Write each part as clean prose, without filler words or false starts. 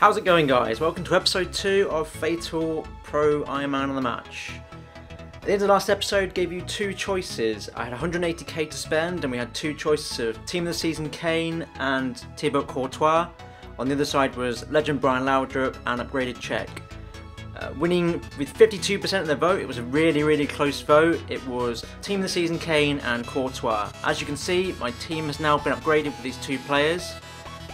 How's it going, guys? Welcome to episode 2 of Fatal Pro Iron Man on the Match. At the end of the last episode, gave you two choices. I had 180k to spend and we had two choices of Team of the Season Kane and Thibaut Courtois. On the other side was Legend Brian Laudrup and Upgraded Czech. Winning with 52% of the vote. It was a really close vote. It was Team of the Season Kane and Courtois. As you can see, my team has now been upgraded with these two players.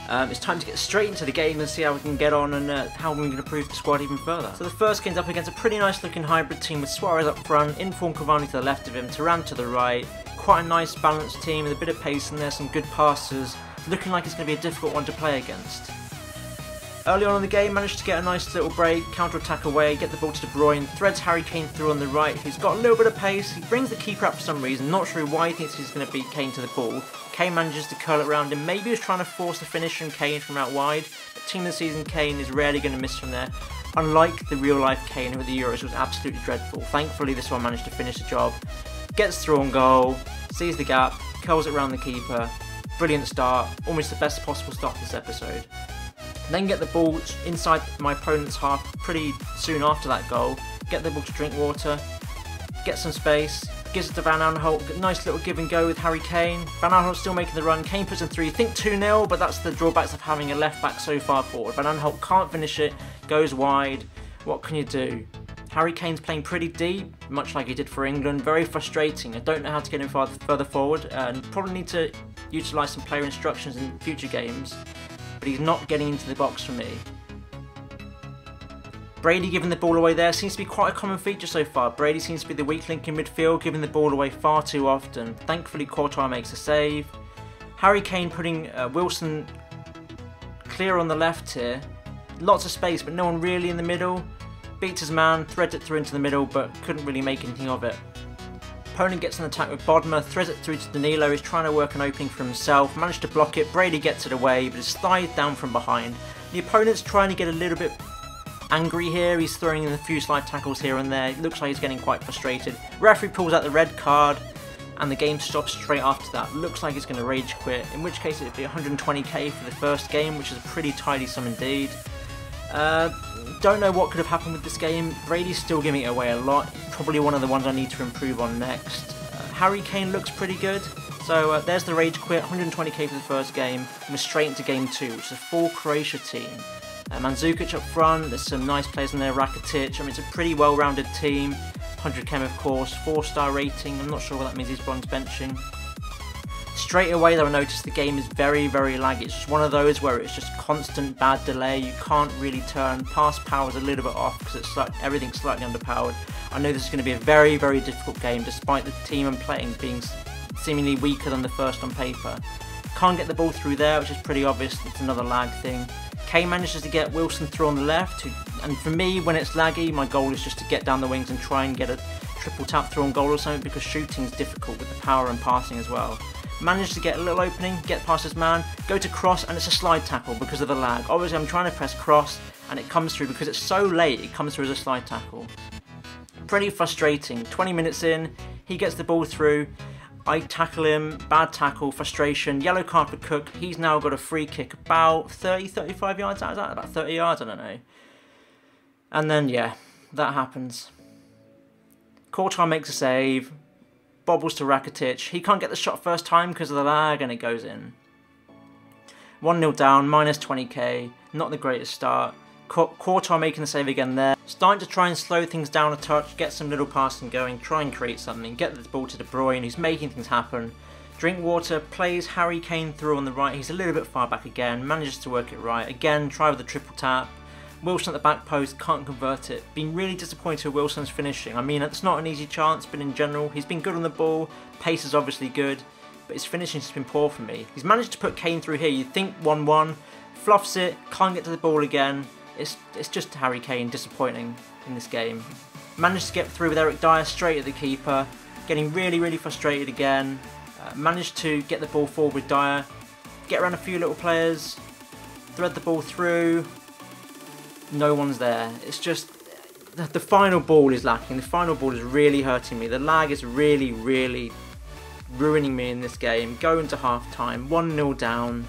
It's time to get straight into the game and see how we can get on and how we can improve the squad even further. So the first game's up against a pretty nice looking hybrid team with Suarez up front, Inform Cavani to the left of him, Turan to the right. Quite a nice balanced team with a bit of pace in there, some good passes. Looking like it's going to be a difficult one to play against. Early on in the game, managed to get a nice little break, counter-attack away, get the ball to De Bruyne, threads Harry Kane through on the right, who's got a little bit of pace. He brings the keeper up for some reason, not sure why he thinks he's going to beat Kane to the ball. Kane manages to curl it around him, maybe he was trying to force the finish from Kane from out wide, but Team of the Season Kane is rarely going to miss from there, unlike the real-life Kane who at the Euros was absolutely dreadful. Thankfully this one managed to finish the job, gets through on goal, sees the gap, curls it around the keeper. Brilliant start, almost the best possible start to this episode. Then get the ball inside my opponent's half pretty soon after that goal, get the ball to Drinkwater, get some space, gives it to Van Aanholt, nice little give and go with Harry Kane. Van Aanholt still making the run, Kane puts in 3, you think 2-0, but that's the drawbacks of having a left back so far forward. Van Aanholt can't finish it, goes wide, what can you do? Harry Kane's playing pretty deep, much like he did for England, very frustrating. I don't know how to get him further forward, and probably need to utilise some player instructions in future games. But he's not getting into the box for me. Brady giving the ball away there seems to be quite a common feature so far. Brady seems to be the weak link in midfield, giving the ball away far too often. Thankfully Courtois makes a save. Harry Kane putting Wilson clear on the left here. Lots of space but no one really in the middle. Beats his man, threads it through into the middle but couldn't really make anything of it. Opponent gets an attack with Bodmer, threads it through to Danilo, he's trying to work an opening for himself, managed to block it, Brady gets it away, but it's slides down from behind. The opponent's trying to get a little bit angry here, he's throwing in a few slide tackles here and there, it looks like he's getting quite frustrated. Referee pulls out the red card, and the game stops straight after that. Looks like he's going to rage quit, in which case it would be 120k for the first game, which is a pretty tidy sum indeed. Don't know what could have happened with this game. Brady's still giving it away a lot. Probably one of the ones I need to improve on next. Harry Kane looks pretty good. So there's the rage quit. 120k for the first game. And we're straight into game 2, which is a full Croatia team. Mandzukic up front. There's some nice players in there. Rakitic. I mean, it's a pretty well-rounded team. 100k of course. 4-star rating. I'm not sure what that means. He's bronze benching. Straight away though I noticed the game is very laggy. It's just one of those where it's just constant bad delay, you can't really turn, pass power's a little bit off because it's like everything's slightly underpowered. I know this is going to be a very difficult game despite the team I'm playing being seemingly weaker than the first on paper. Can't get the ball through there, which is pretty obvious, it's another lag thing. Kane manages to get Wilson through on the left, and for me when it's laggy my goal is just to get down the wings and try and get a triple tap through on goal or something because shooting's difficult with the power and passing as well. Managed to get a little opening, get past his man, go to cross and it's a slide tackle because of the lag. Obviously I'm trying to press cross and it comes through because it's so late, it comes through as a slide tackle. Pretty frustrating. 20 minutes in, he gets the ball through, I tackle him, bad tackle, frustration, yellow card for Cook. He's now got a free kick about 30-35 yards out of that, about 30 yards, I don't know. And then yeah, that happens. Courtois makes a save. Bobbles to Rakitic. He can't get the shot first time because of the lag and it goes in. 1-0 down, minus 20k. Not the greatest start. Courtois making the save again there. Starting to try and slow things down a touch, get some little passing going, try and create something, get the ball to De Bruyne, who's making things happen. Drinkwater plays Harry Kane through on the right, he's a little bit far back again, manages to work it right. Again, try with the triple tap. Wilson at the back post, can't convert it. Been really disappointed with Wilson's finishing. I mean, it's not an easy chance, but in general, he's been good on the ball. Pace is obviously good, but his finishing's been poor for me. He's managed to put Kane through here. You'd think 1-1, fluffs it, can't get to the ball again. It's just Harry Kane disappointing in this game. Managed to get through with Eric Dyer straight at the keeper, getting really frustrated again. Managed to get the ball forward with Dyer, get around a few little players, thread the ball through. No one's there. It's just the final ball is lacking. The final ball is really hurting me. The lag is really ruining me in this game. Going to half time, 1-0 down.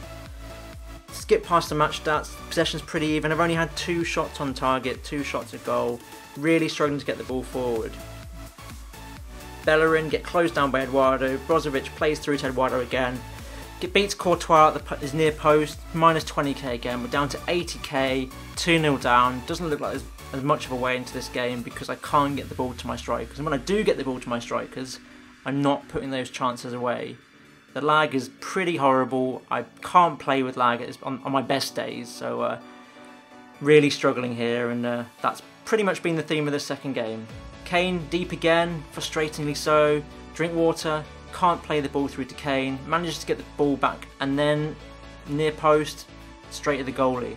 skip past the match stats, possession's pretty even. I've only had 2 shots on target, 2 shots at goal. Really struggling to get the ball forward. Bellerin get closed down by Eduardo. Brozovic plays through to Eduardo again. Beats Courtois at his near post, minus 20k again. We're down to 80k, 2-0 down. Doesn't look like there's as much of a way into this game because I can't get the ball to my strikers. And when I do get the ball to my strikers, I'm not putting those chances away. The lag is pretty horrible. I can't play with lag on my best days, so really struggling here, and that's pretty much been the theme of the second game. Kane deep again, frustratingly so. Drinkwater can't play the ball through to Kane, manages to get the ball back, and then near post, straight to the goalie.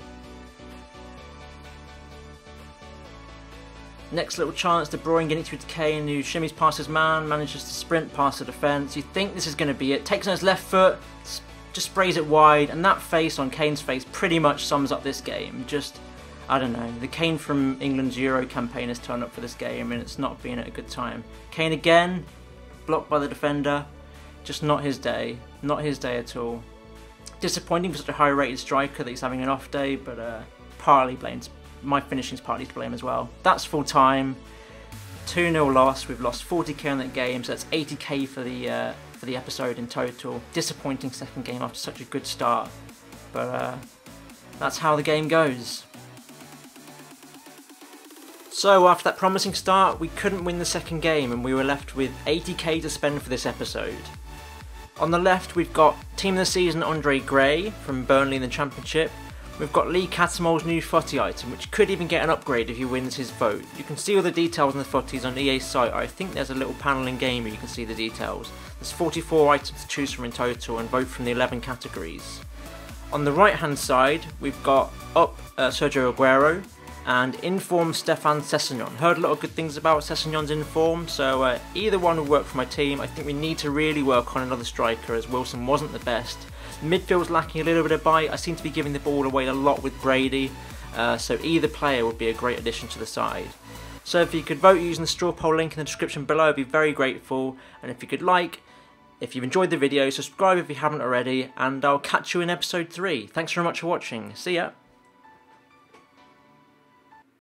Next little chance, De Bruyne getting through to Kane, who shimmies past his man, manages to sprint past the defence. You think this is going to be it, takes on his left foot, just sprays it wide, and that face on Kane's face pretty much sums up this game. Just, I don't know, the Kane from England's Euro campaign has turned up for this game, and it's not been at a good time. Kane again, blocked by the defender, just not his day at all. Disappointing for such a high rated striker that he's having an off day, but partly blames, my finishing's partly to blame as well. That's full time, 2-0 loss, we've lost 40k in that game, so that's 80k for the episode in total. Disappointing second game after such a good start, but that's how the game goes. So after that promising start, we couldn't win the second game and we were left with 80k to spend for this episode. On the left we've got Team of the Season Andre Gray from Burnley in the Championship. We've got Lee Cattermole's new footy item, which could even get an upgrade if he wins his vote. You can see all the details on the footies on EA's site. I think there's a little panel in game where you can see the details. There's 44 items to choose from in total and vote from the 11 categories. On the right hand side we've got up Sergio Aguero and inform Stefan Sessegnon. Heard a lot of good things about Sessegnon's inform, so either one will work for my team. I think we need to really work on another striker as Wilson wasn't the best. Midfield's lacking a little bit of bite. I seem to be giving the ball away a lot with Brady, so either player would be a great addition to the side. So if you could vote using the straw poll link in the description below, I'd be very grateful. And if you could if you've enjoyed the video, subscribe if you haven't already, and I'll catch you in episode 3. Thanks very much for watching. See ya!